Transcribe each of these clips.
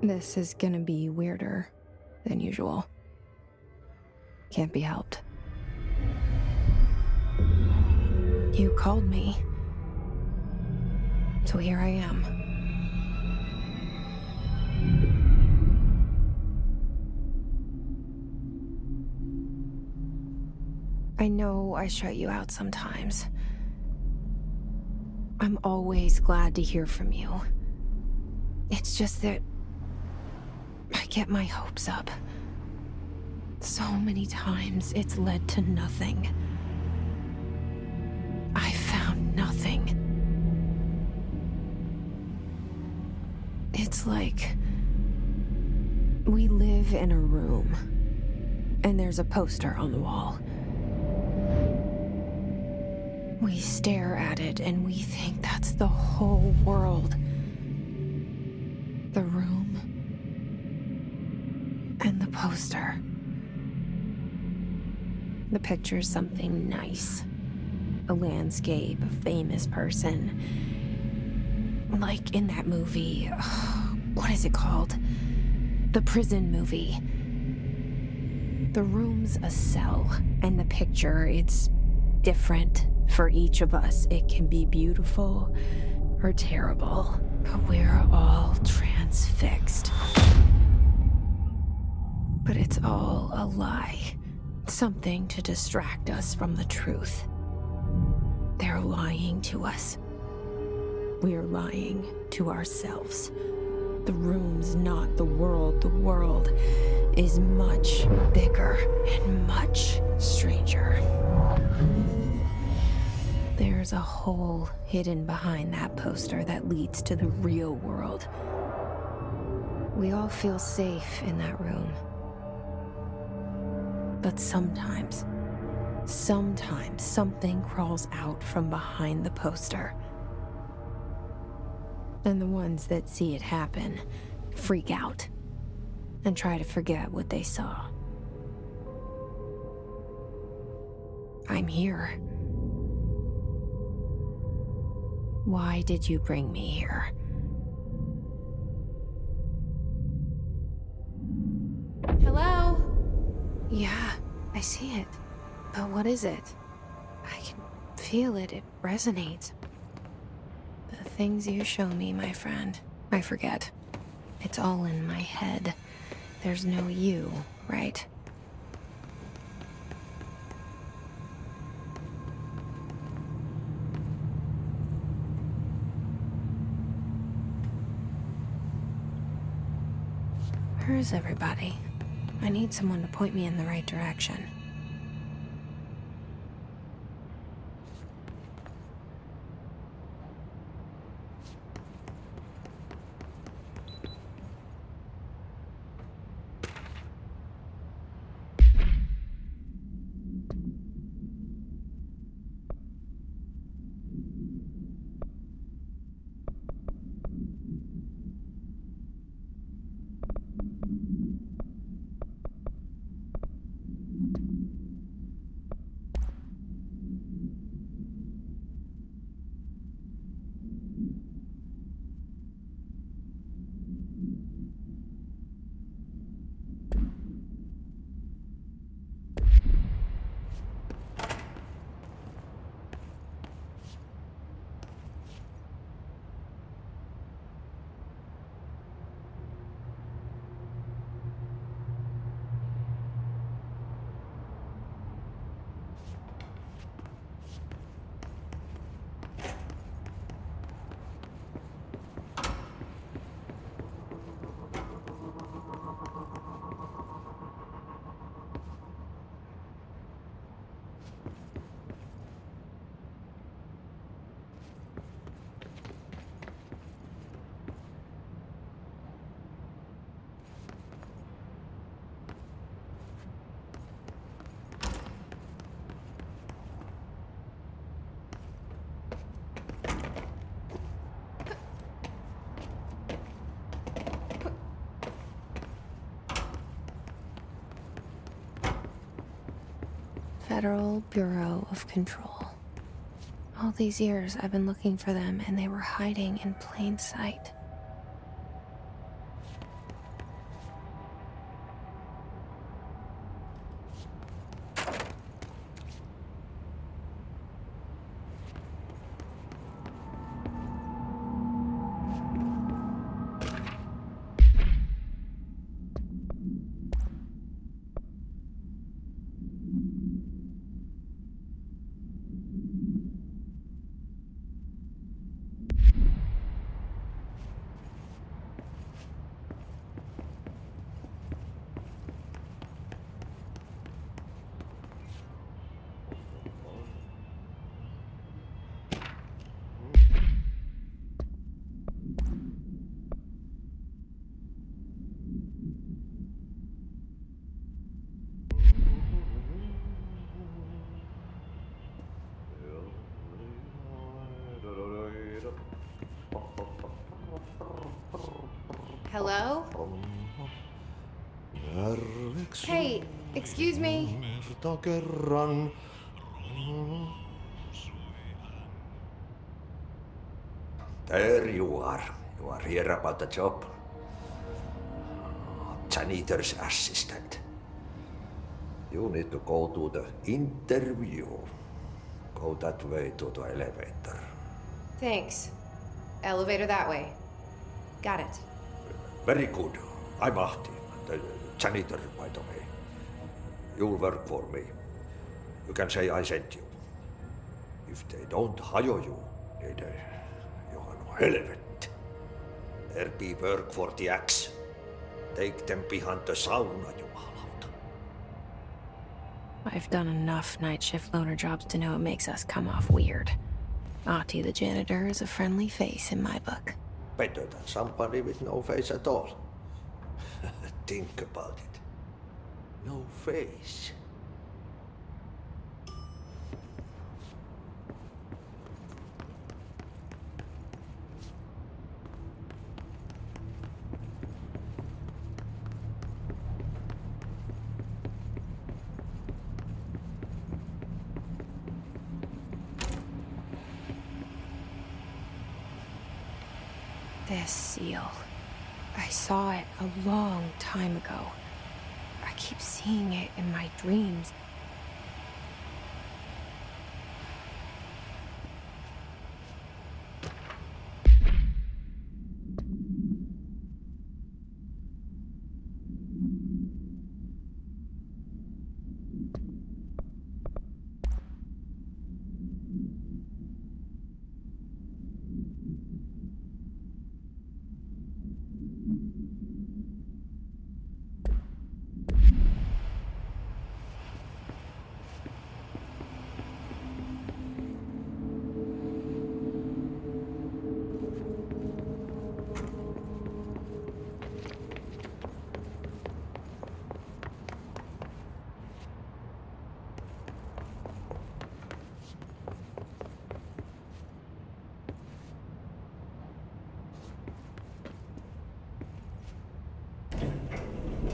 This is gonna be weirder than usual. Can't be helped. You called me. So here I am. I know I shut you out sometimes. I'm always glad to hear from you. It's just that I get my hopes up. So many times it's led to nothing. I found nothing. It's like we live in a room, and there's a poster on the wall. We stare at it and we think that's the whole world. The room and the poster. The picture's something nice. A landscape, a famous person. Like in that movie, what is it called? The prison movie. The room's a cell, and the picture, it's different for each of us. It can be beautiful or terrible, but we're all transfixed. But it's all a lie. Something to distract us from the truth. They're lying to us. We're lying to ourselves. The room's not the world. The world is much bigger and much stranger. There's a hole hidden behind that poster that leads to the real world. We all feel safe in that room. But sometimes something crawls out from behind the poster. And the ones that see it happen freak out and try to forget what they saw. I'm here. Why did you bring me here? Hello? Yeah, I see it. But what is it? I can feel it. It resonates. The things you show me, my friend, I forget. It's all in my head. There's no you, right? Where is everybody? I need someone to point me in the right direction. Federal Bureau of Control. All these years I've been looking for them and they were hiding in plain sight. Hello? Hey, excuse me. There you are. You are here about the job. Janitor's assistant. You need to go to the interview. Go that way to the elevator. Thanks. Elevator that way. Got it. Very good. I'm Ahti, the janitor, by the way. You'll work for me. You can say I sent you. If they don't hire you, niin Johan on helvet. There be work for the axe. Take them behind the sauna, jumalauta. I've done enough night shift loner jobs to know it makes us come off weird. Ahti the janitor is a friendly face in my book. Better than somebody with no face at all. Think about it. No face. This seal. I saw it a long time ago. I keep seeing it in my dreams.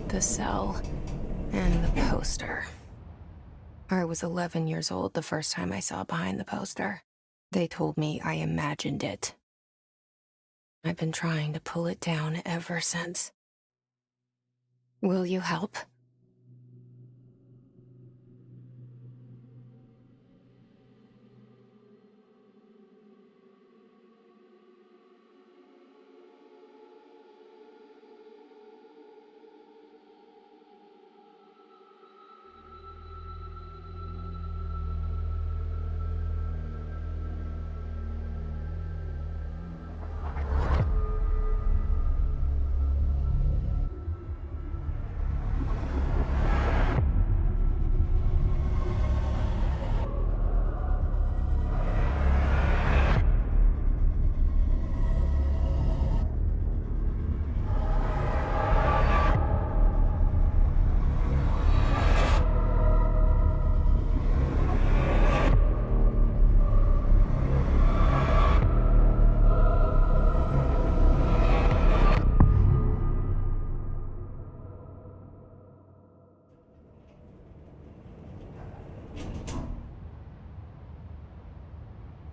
The cell and the poster. I was 11 years old the first time I saw behind the poster. They told me I imagined it. I've been trying to pull it down ever since. Will you help?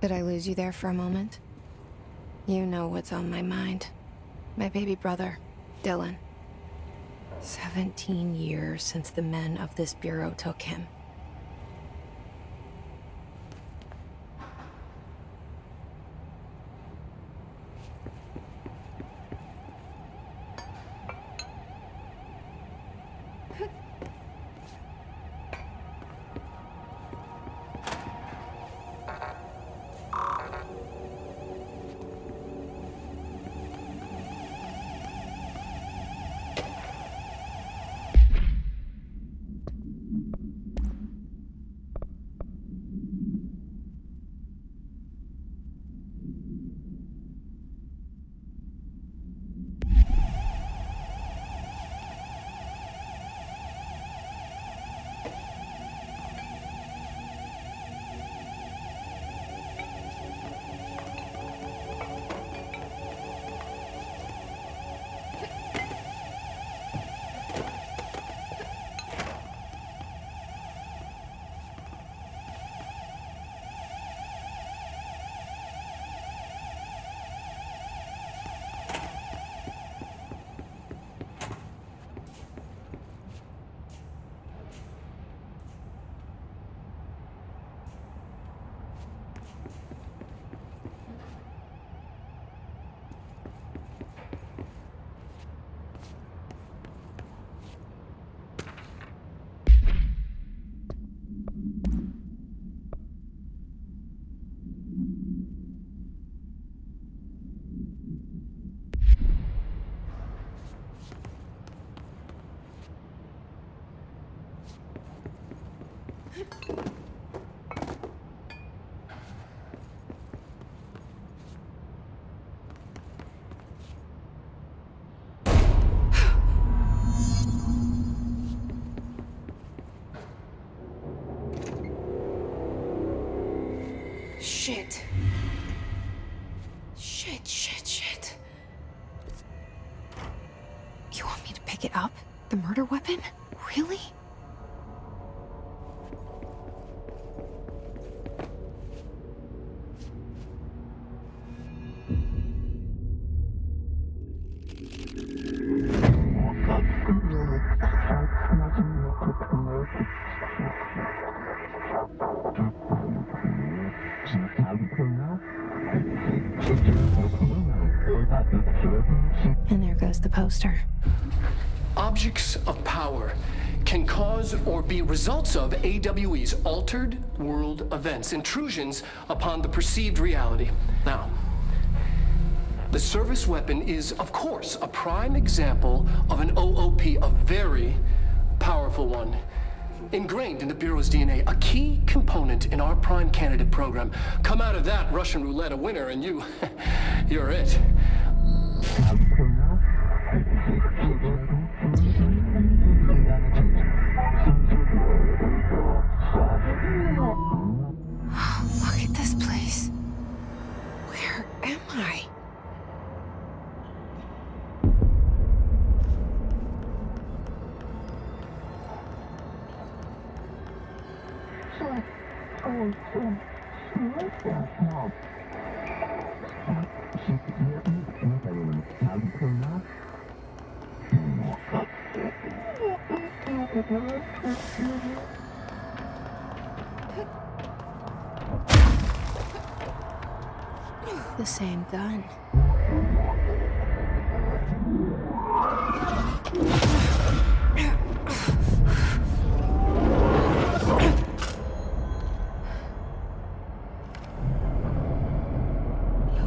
Did I lose you there for a moment? You know what's on my mind. My baby brother, Dylan. 17 years since the men of this bureau took him. Shit. Shit. You want me to pick it up? The murder weapon? Really? And there goes the poster. Objects of power can cause or be results of AWE's altered world events, intrusions upon the perceived reality. Now, the service weapon is, of course, a prime example of an OOP, a very powerful one. Ingrained in the Bureau's DNA, a key component in our prime candidate program. Come out of that Russian roulette a winner and you're it. Look at this place. Where am I? The same gun.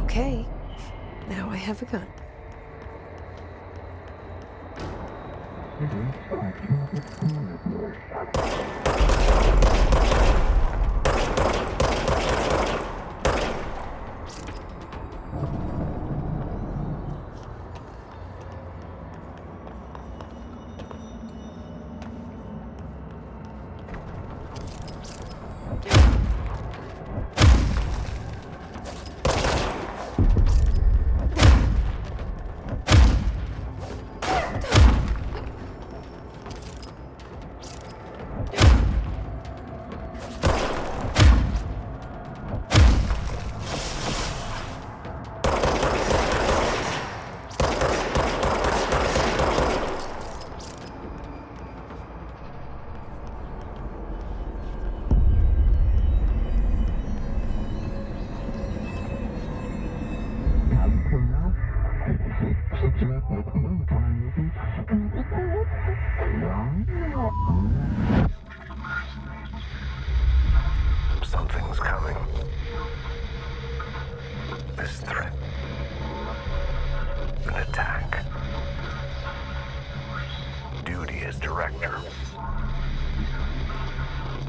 Okay, now I have a gun. Something's coming. This threat. An attack. Duty as director.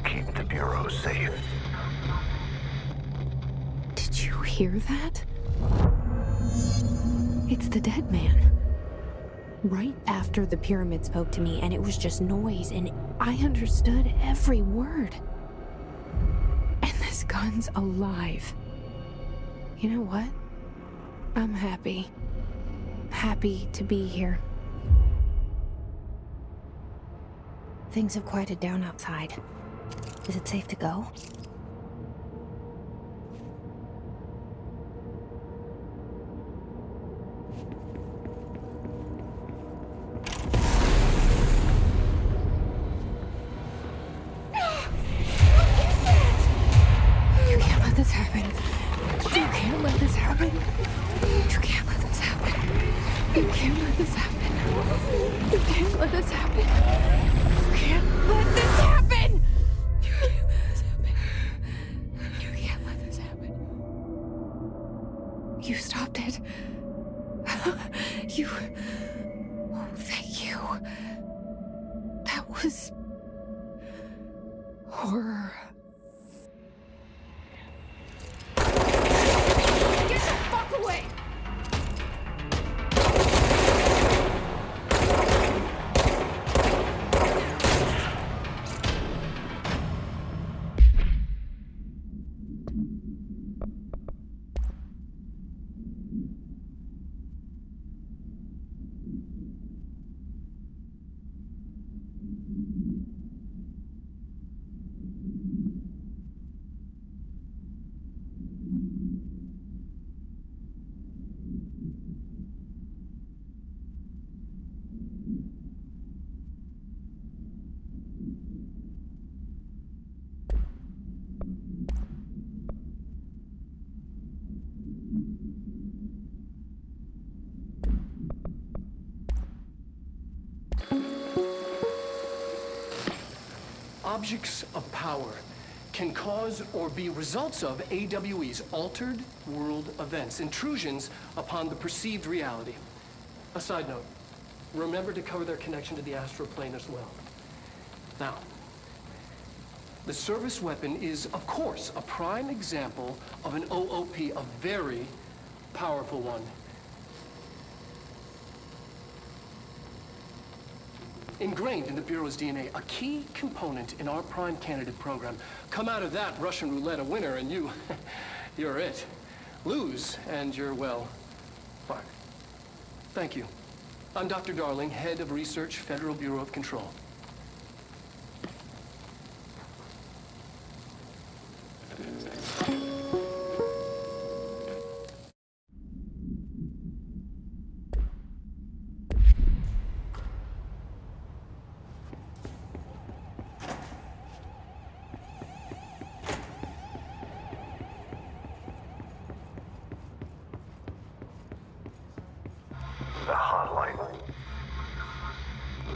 Keep the Bureau safe. Did you hear that? It's the dead man. Right after the pyramid spoke to me, and it was just noise, and I understood every word. And this gun's alive. You know what? I'm happy. Happy to be here. Things have quieted down outside. Is it safe to go? You stopped it. You... Oh, thank you. That was... Horror. Get the fuck away! Objects of power can cause or be results of AWE's altered world events, intrusions upon the perceived reality. A side note, remember to cover their connection to the astral plane as well. Now, the service weapon is, of course, a prime example of an OOP, a very powerful one. Ingrained in the Bureau's DNA, a key component in our prime candidate program. Come out of that Russian roulette a winner and you're it. Lose and you're, well, fired. Thank you. I'm Dr. Darling, Head of Research, Federal Bureau of Control. The hotline.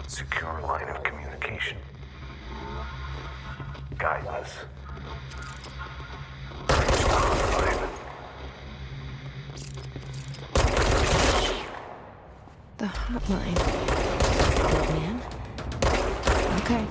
Secure line of communication. Guidance. Hotline. The hotline. Old man? Okay.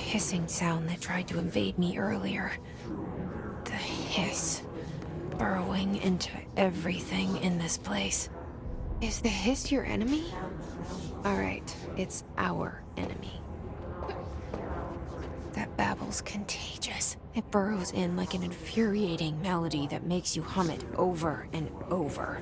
hissing sound that tried to invade me earlier. The hiss, burrowing into everything in this place. Is the hiss your enemy? Alright, it's our enemy. That babble's contagious. It burrows in like an infuriating melody that makes you hum it over and over.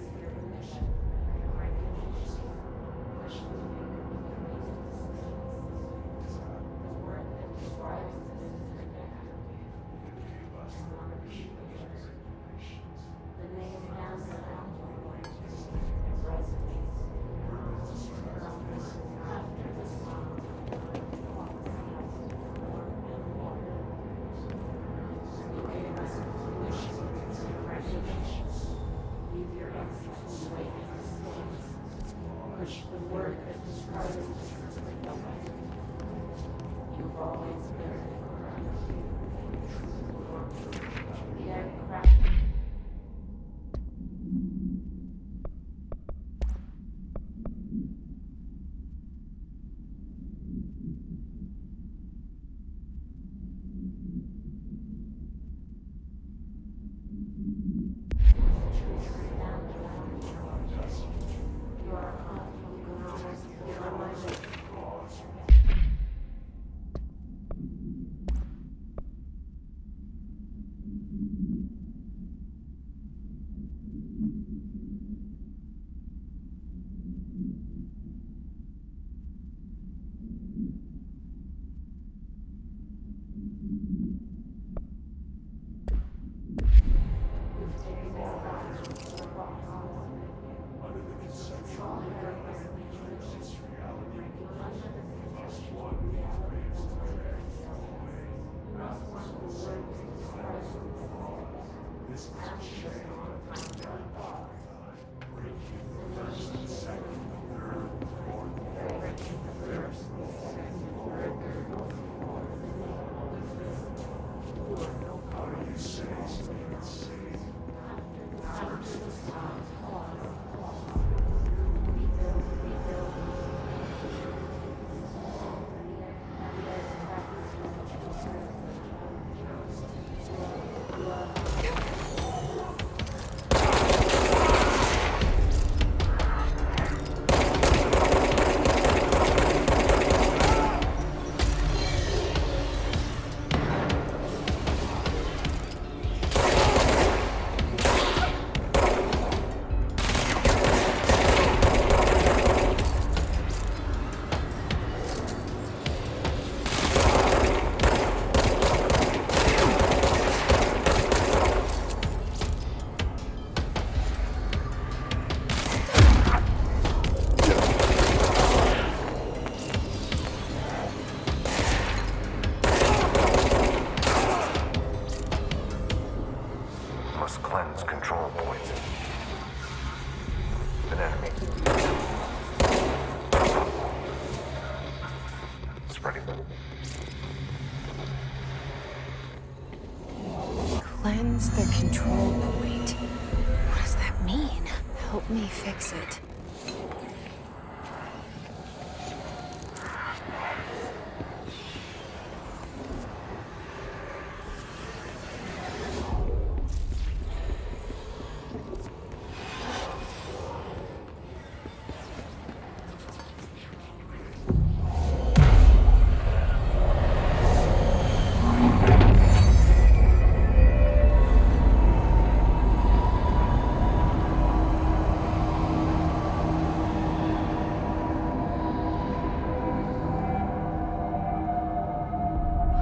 Cleanse the control point. What does that mean? Help me fix it.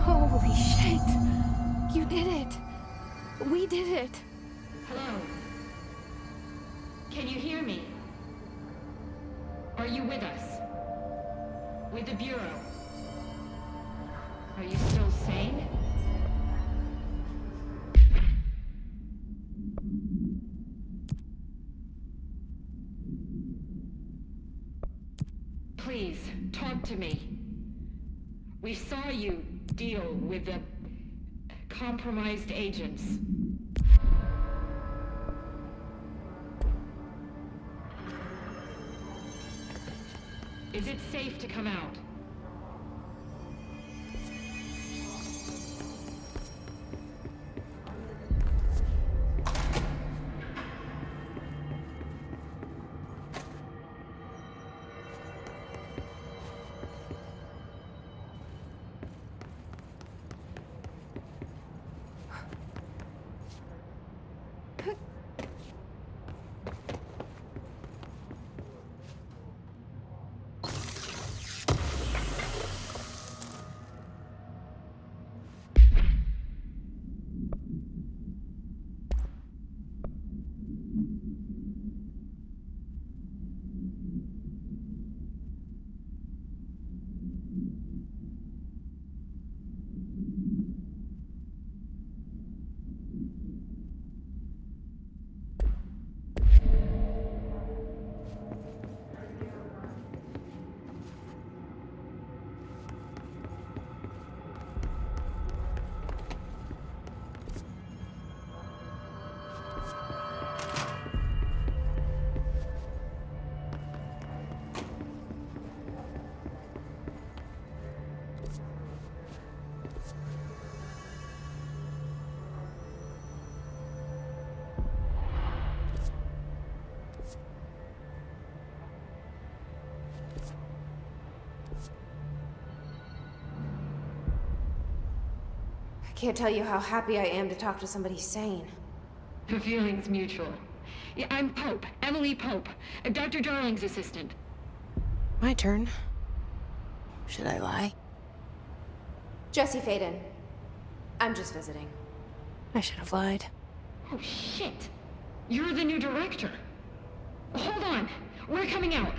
Holy shit! You did it! We did it! Hello? Can you hear me? Are you with us? With the Bureau? Are you still sane? Please, talk to me. We saw you deal with the compromised agents. Is it safe to come out? can't tell you how happy I am to talk to somebody sane. The feeling's mutual. Yeah, I'm Pope, Emily Pope, Dr. Darling's assistant. My turn. Should I lie? Jesse Faden. I'm just visiting. I should have lied. Oh, shit. You're the new director. Hold on. We're coming out.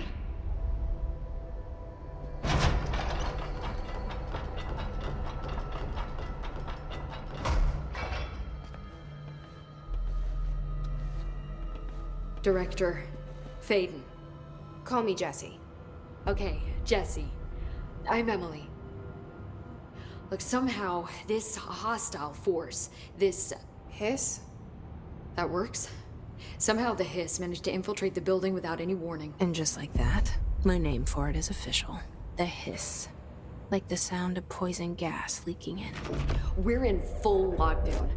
Director Faden. Call me Jesse. Okay, Jesse. I'm Emily. Look, somehow this hostile force, this... Hiss? That works? Somehow the hiss managed to infiltrate the building without any warning. And just like that, my name for it is official. The hiss. Like the sound of poison gas leaking in. We're in full lockdown.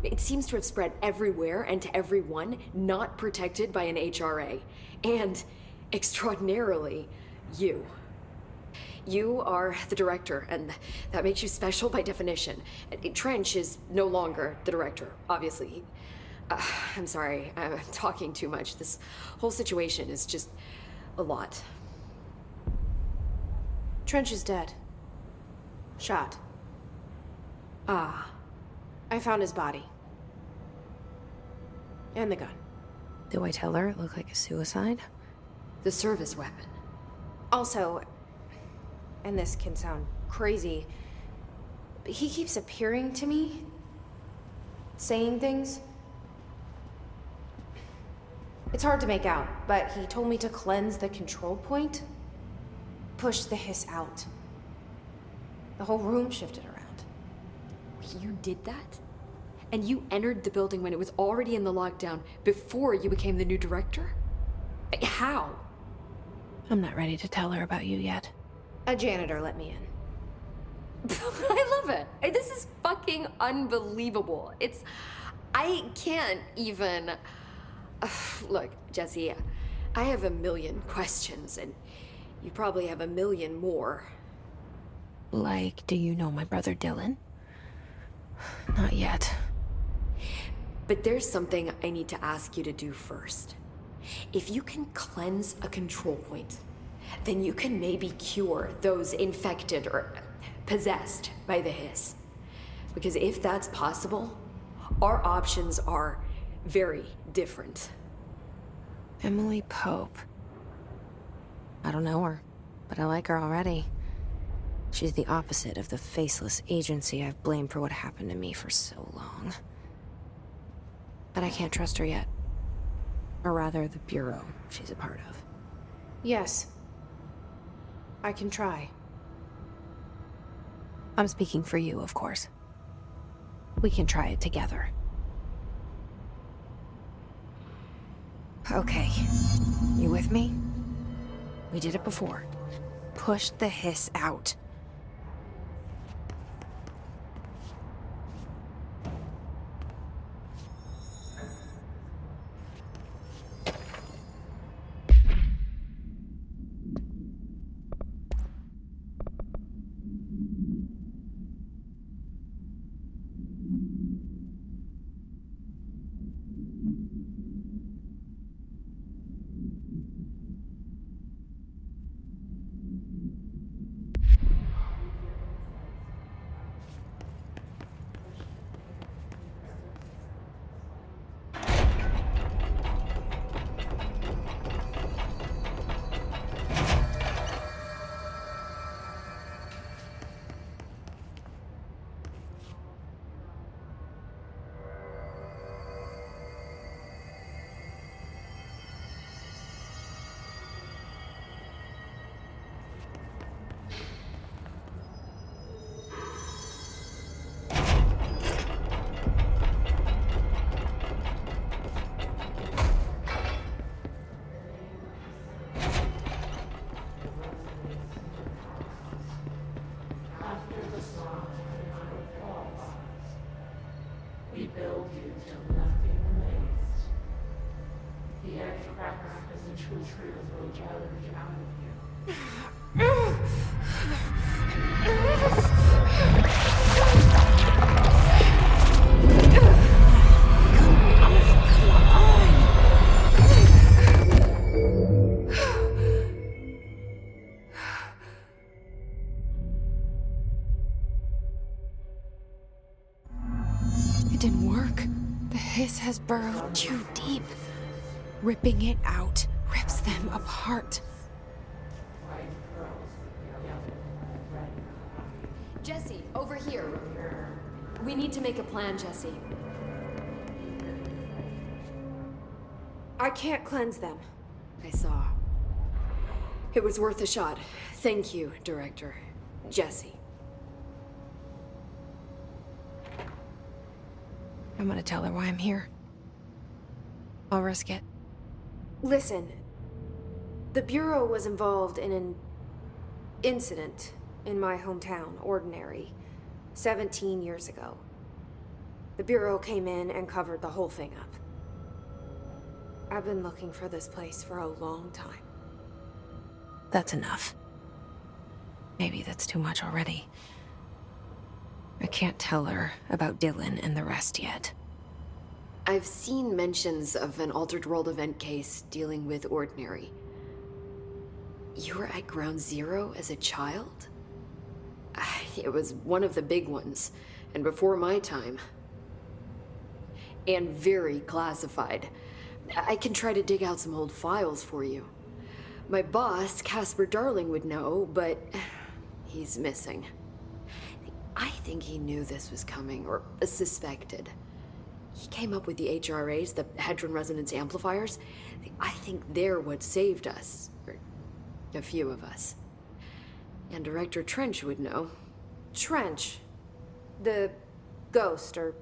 It seems to have spread everywhere and to everyone not protected by an HRA. And, extraordinarily, you. You are the director, and that makes you special by definition. Trench is no longer the director, obviously. I'm sorry, I'm talking too much. This whole situation is just a lot. Trench is dead. Shot. Ah. I found his body. And the gun. Do I tell her it looked like a suicide? The service weapon. Also, and this can sound crazy, but he keeps appearing to me, saying things. It's hard to make out, but he told me to cleanse the control point, push the hiss out. The whole room shifted around. You did that? And you entered the building when it was already in the lockdown before you became the new director? How? I'm not ready to tell her about you yet. A janitor let me in. I love it. This is fucking unbelievable. I can't even... Look, Jesse, I have a million questions, and you probably have a million more. Like, do you know my brother Dylan? Not yet. But there's something I need to ask you to do first. If you can cleanse a control point, then you can maybe cure those infected or possessed by the hiss. Because if that's possible, our options are very different. Emily Pope. I don't know her, but I like her already. She's the opposite of the faceless agency I've blamed for what happened to me for so long. But I can't trust her yet. Or rather, the bureau she's a part of. Yes. I can try. I'm speaking for you, of course. We can try it together. Okay. You with me? We did it before. Push the hiss out. We build you till nothing remains. The anti-practice is the true truth will challenge out of you. has burrowed too deep. Ripping it out rips them apart. Jesse, over here. We need to make a plan, Jesse. I can't cleanse them. I saw. It was worth a shot. Thank you, Director. Jesse. I'm gonna tell her why I'm here. I'll risk it. Listen, the Bureau was involved in an incident in my hometown, Ordinary, 17 years ago. The Bureau came in and covered the whole thing up. I've been looking for this place for a long time. That's enough. Maybe that's too much already. I can't tell her about Dylan and the rest yet. I've seen mentions of an Altered World event case dealing with Ordinary. You were at Ground Zero as a child? It was one of the big ones, and before my time. And very classified. I can try to dig out some old files for you. My boss, Casper Darling, would know, but he's missing. I think he knew this was coming, or suspected. He came up with the HRAs, the Hadron Resonance Amplifiers. I think they're what saved us, or a few of us. And Director Trench would know. Trench, the ghost, or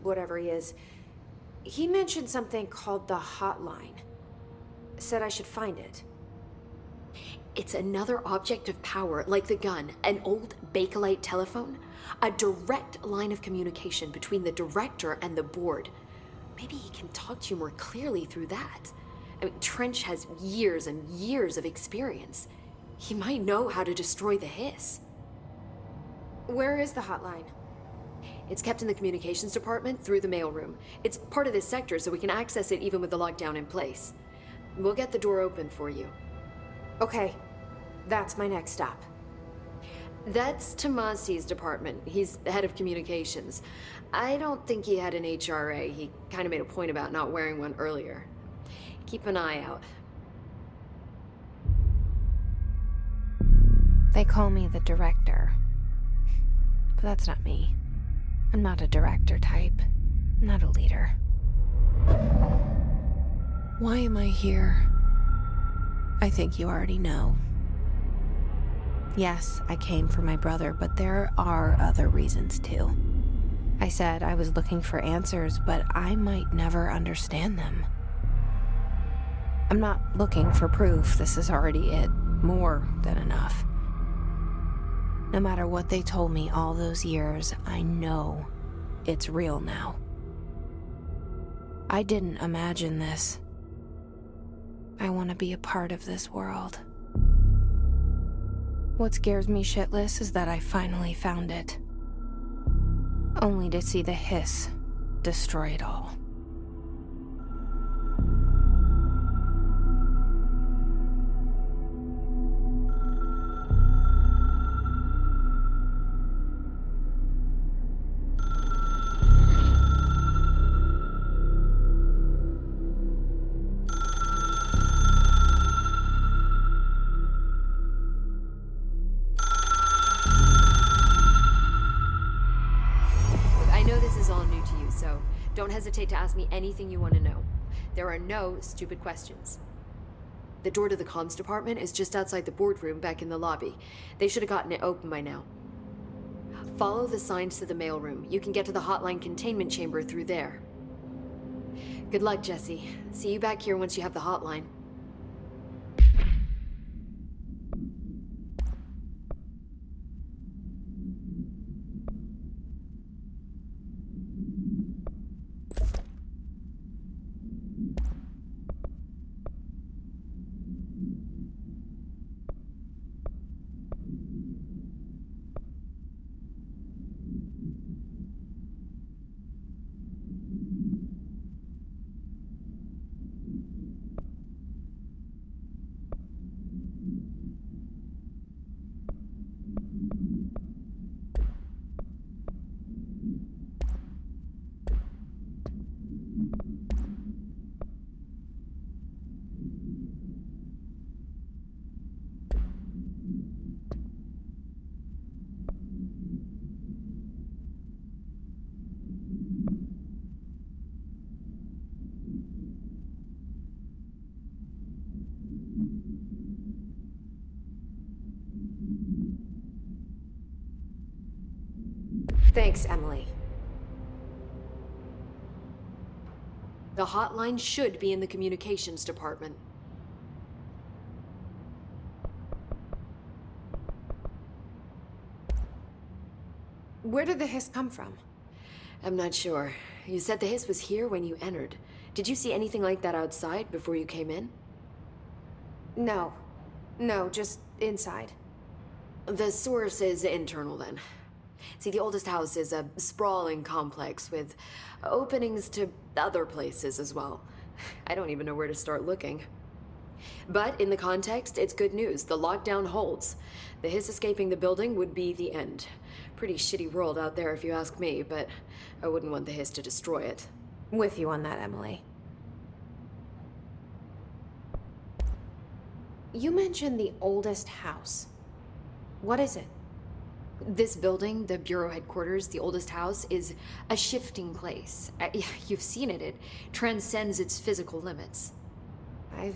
whatever he is, he mentioned something called the hotline. Said I should find it. It's another object of power, like the gun, an old Bakelite telephone. A direct line of communication between the director and the board. Maybe he can talk to you more clearly through that. I mean, Trench has years and years of experience. He might know how to destroy the hiss. Where is the hotline? It's kept in the communications department through the mailroom. It's part of this sector, so we can access it even with the lockdown in place. We'll get the door open for you. Okay, that's my next stop. That's Tomasi's department. He's the head of communications. I don't think he had an HRA. He kind of made a point about not wearing one earlier. Keep an eye out. They call me the director. But that's not me. I'm not a director type. I'm not a leader. Why am I here? I think you already know. Yes, I came for my brother, but there are other reasons too. I said I was looking for answers, but I might never understand them. I'm not looking for proof. This is already it. More than enough. No matter what they told me all those years, I know it's real now. I didn't imagine this. I want to be a part of this world. What scares me shitless is that I finally found it. Only to see the hiss destroy it all. Don't hesitate to ask me anything you want to know. There are no stupid questions. The door to the comms department is just outside the boardroom back in the lobby. They should have gotten it open by now. Follow the signs to the mailroom. You can get to the hotline containment chamber through there. Good luck, Jesse. See you back here once you have the hotline. Thanks, Emily. The hotline should be in the communications department. Where did the hiss come from? I'm not sure. You said the hiss was here when you entered. Did you see anything like that outside before you came in? No. No, just inside. The source is internal then. See, the oldest house is a sprawling complex with openings to other places as well. I don't even know where to start looking. But in the context, it's good news. The lockdown holds. The hiss escaping the building would be the end. Pretty shitty world out there if you ask me, but I wouldn't want the hiss to destroy it. With you on that, Emily. You mentioned the oldest house. What is it? This building, the Bureau headquarters, the oldest house, is a shifting place. You've seen it. It transcends its physical limits. I've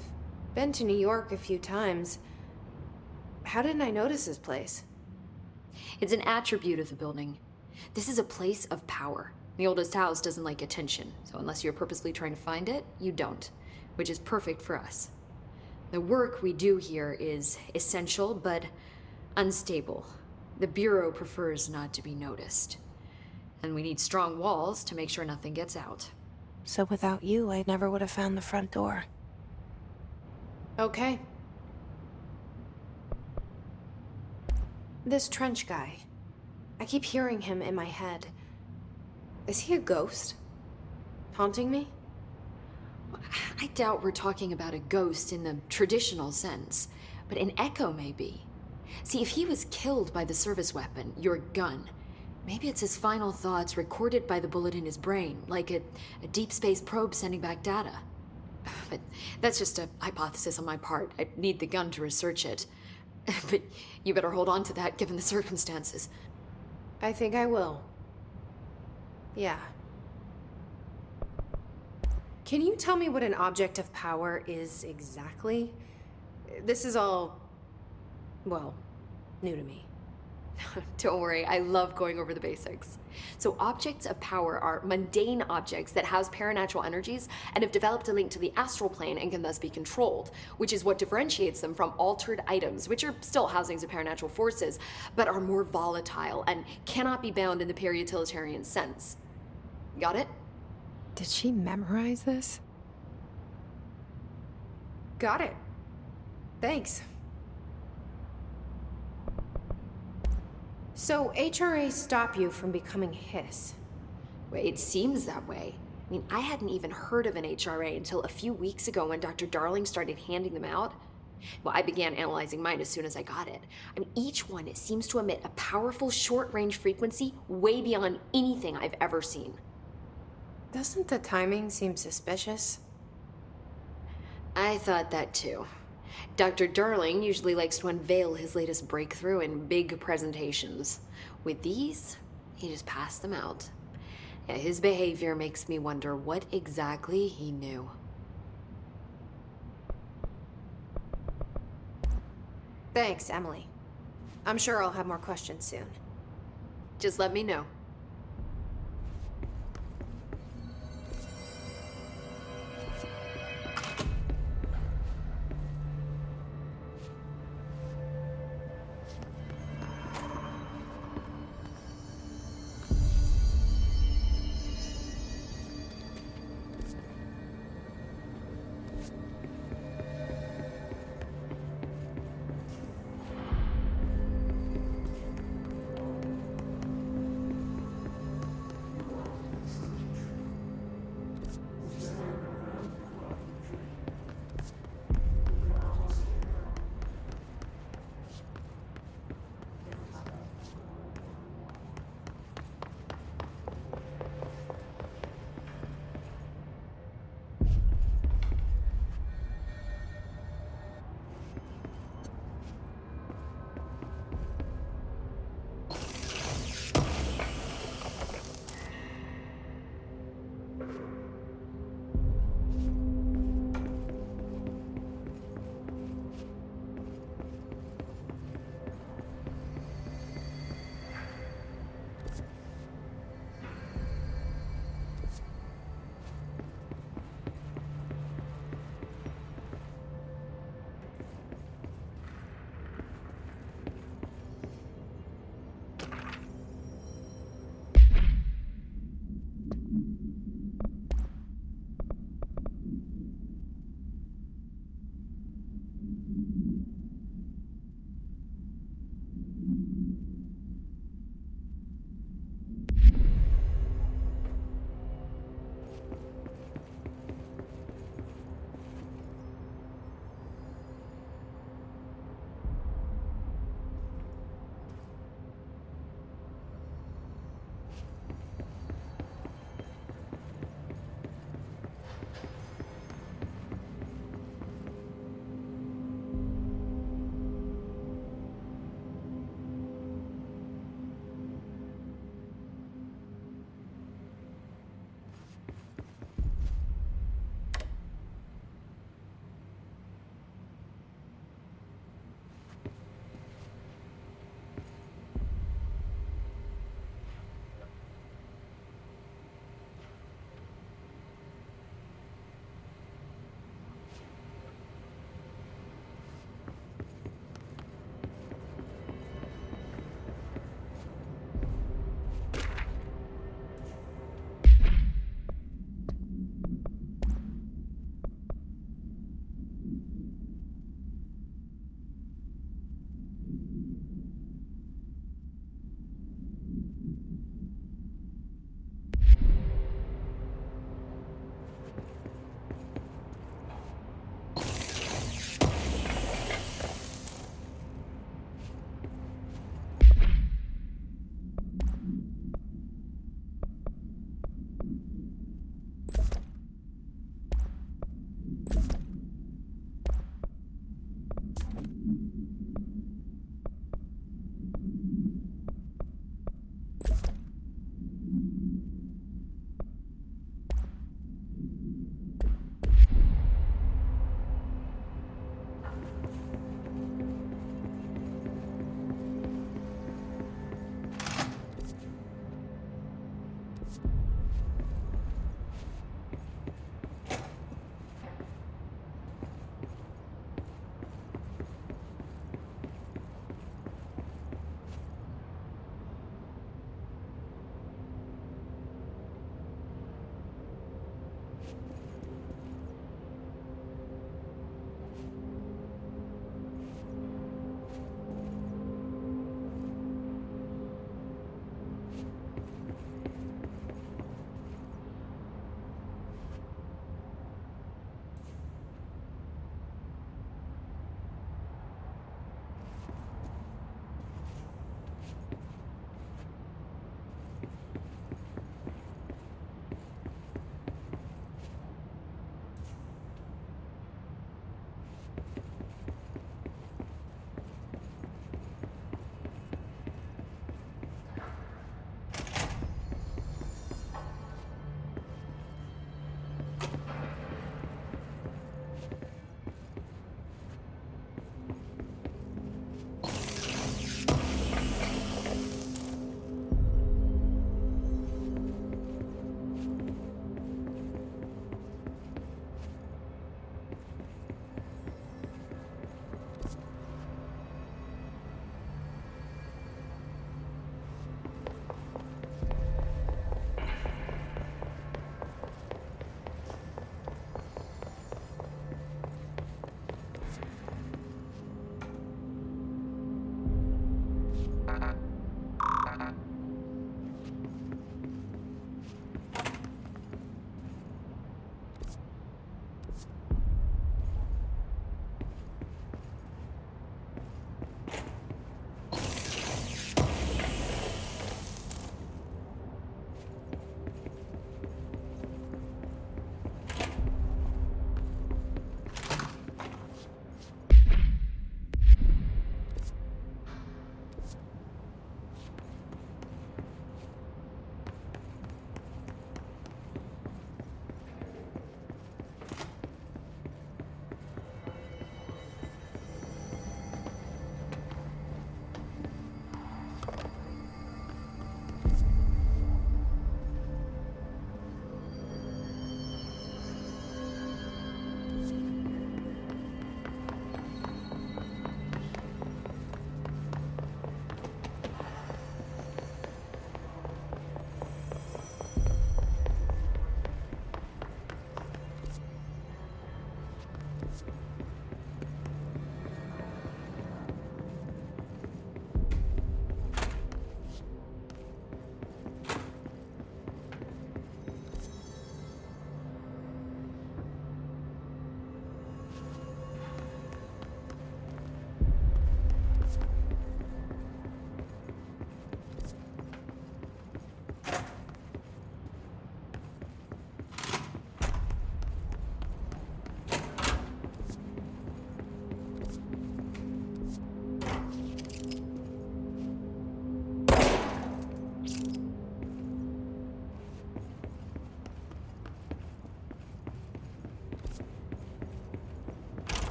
been to New York a few times. How didn't I notice this place? It's an attribute of the building. This is a place of power. The oldest house doesn't like attention, so unless you're purposely trying to find it, you don't, which is perfect for us. The work we do here is essential, but unstable. The Bureau prefers not to be noticed. And we need strong walls to make sure nothing gets out. So without you, I never would have found the front door. Okay. This Trench guy. I keep hearing him in my head. Is he a ghost? Haunting me? I doubt we're talking about a ghost in the traditional sense, but an echo maybe. See, if he was killed by the service weapon, your gun, maybe it's his final thoughts recorded by the bullet in his brain, like a deep space probe sending back data. But that's just a hypothesis on my part. I need the gun to research it. But you better hold on to that given the circumstances. I think I will. Yeah. Can you tell me what an object of power is exactly? This is all, well, new to me. Don't worry, I love going over the basics. So objects of power are mundane objects that house paranatural energies and have developed a link to the astral plane and can thus be controlled, which is what differentiates them from altered items, which are still housings of paranatural forces, but are more volatile and cannot be bound in the pure utilitarian sense. Got it? Did she memorize this? Got it. Thanks. So HRA stop you from becoming Hiss? Well, it seems that way. I mean, I hadn't even heard of an HRA until a few weeks ago when Dr. Darling started handing them out. Well, I began analyzing mine as soon as I got it. I mean, each one seems to emit a powerful short-range frequency way beyond anything I've ever seen. Doesn't the timing seem suspicious? I thought that too. Dr. Darling usually likes to unveil his latest breakthrough in big presentations. With these, he just passed them out. Yeah, his behavior makes me wonder what exactly he knew. Thanks, Emily. I'm sure I'll have more questions soon. Just let me know.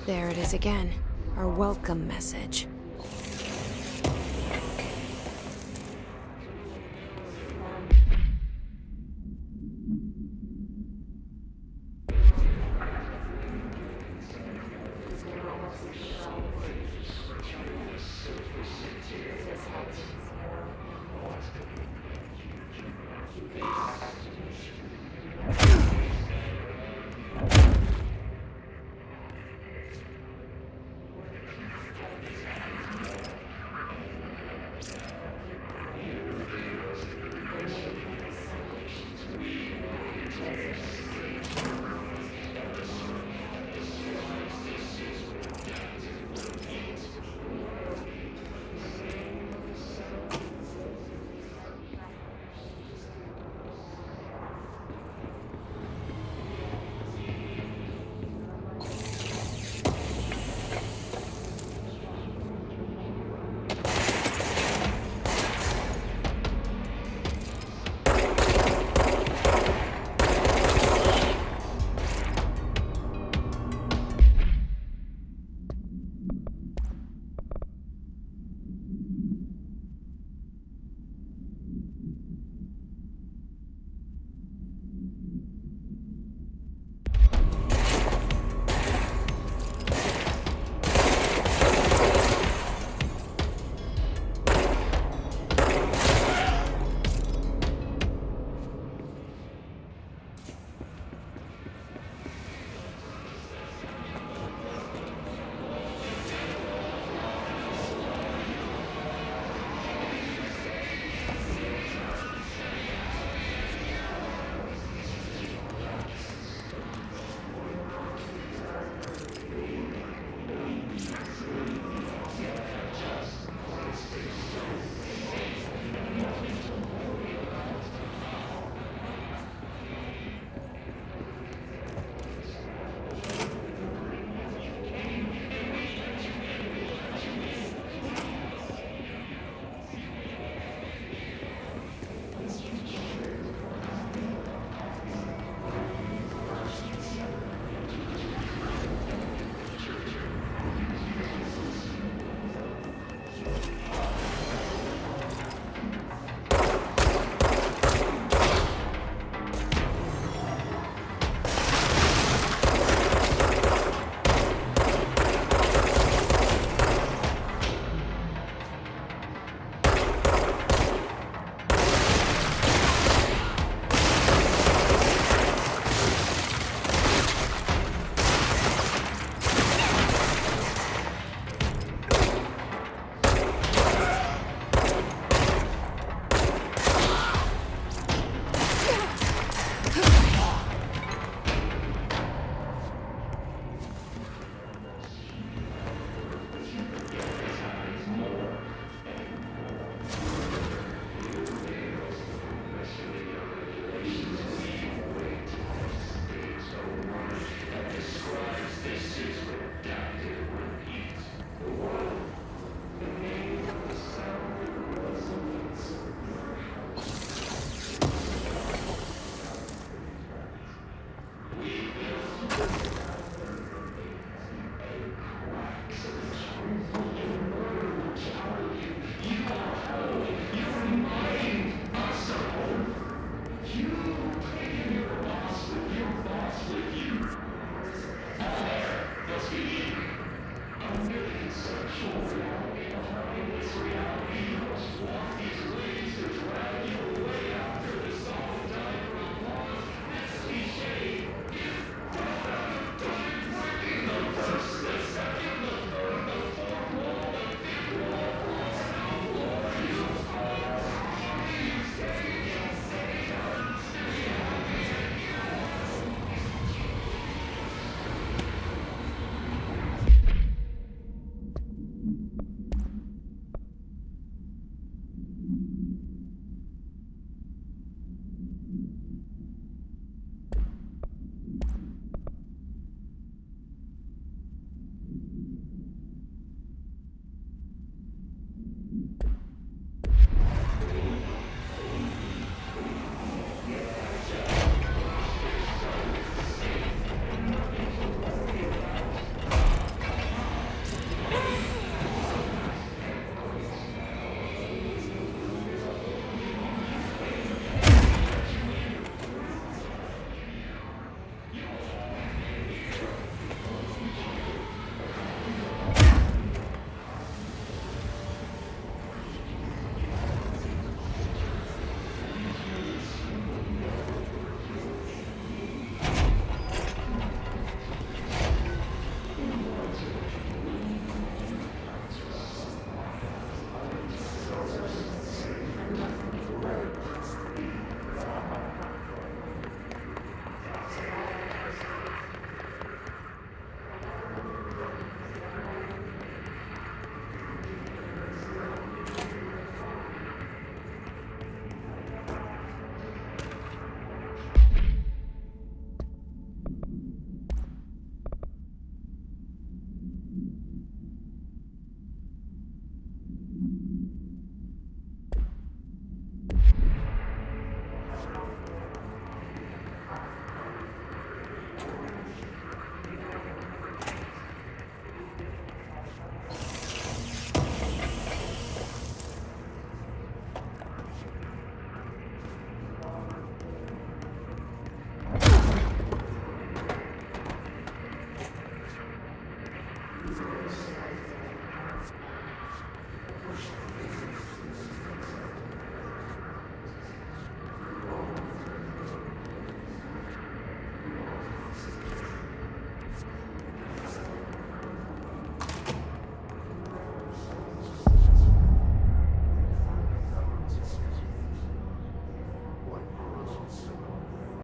There it is again. Our welcome message.